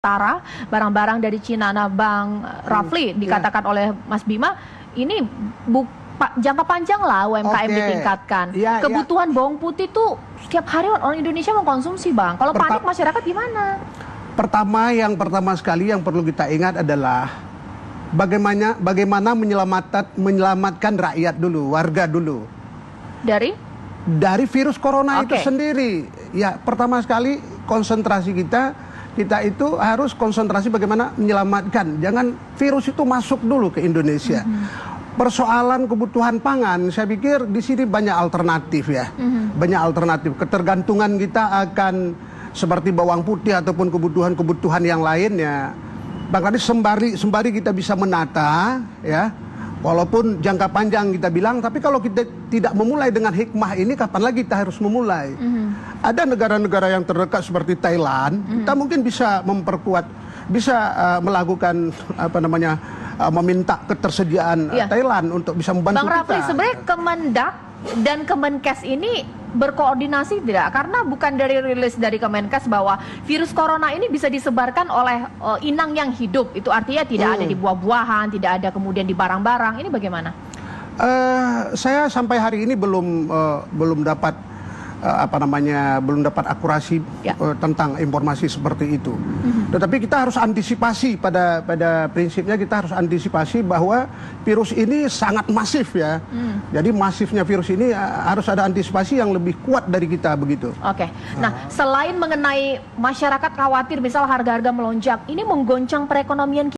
Tara, barang-barang dari Cina. Nah, Bang Rafli, dikatakan oleh Mas Bima, ini jangka panjang lah UMKM ditingkatkan. Kebutuhan bawang putih tuh setiap hari orang Indonesia mengkonsumsi, Bang. Kalau panik masyarakat gimana? Yang pertama sekali yang perlu kita ingat adalah bagaimana menyelamatkan rakyat dulu, warga dulu. Dari virus corona itu sendiri. Ya, pertama sekali konsentrasi kita itu harus konsentrasi bagaimana menyelamatkan. Jangan virus itu masuk dulu ke Indonesia. Persoalan kebutuhan pangan, saya pikir di sini banyak alternatif ya. Banyak alternatif. Ketergantungan kita akan seperti bawang putih ataupun kebutuhan-kebutuhan yang lainnya. Bahkan sembari kita bisa menata ya. Walaupun jangka panjang kita bilang, tapi kalau kita tidak memulai dengan hikmah ini, kapan lagi kita harus memulai? Ada negara-negara yang terdekat seperti Thailand, kita mungkin bisa memperkuat, bisa melakukan meminta ketersediaan Thailand untuk bisa membantu Bang Rafli, kita. sebenarnya Kemendak dan Kemenkes ini berkoordinasi tidak? Karena bukan dari rilis dari Kemenkes bahwa virus corona ini bisa disebarkan oleh inang yang hidup. Itu artinya tidak ada di buah-buahan, tidak ada kemudian di barang-barang. Ini bagaimana? Saya sampai hari ini belum dapat belum dapat akurasi tentang informasi seperti itu. Tetapi kita harus antisipasi, pada prinsipnya kita harus antisipasi bahwa virus ini sangat masif ya. Jadi masifnya virus ini harus ada antisipasi yang lebih kuat dari kita begitu. Nah, selain mengenai masyarakat khawatir misal harga-harga melonjak, ini menggoncang perekonomian kita.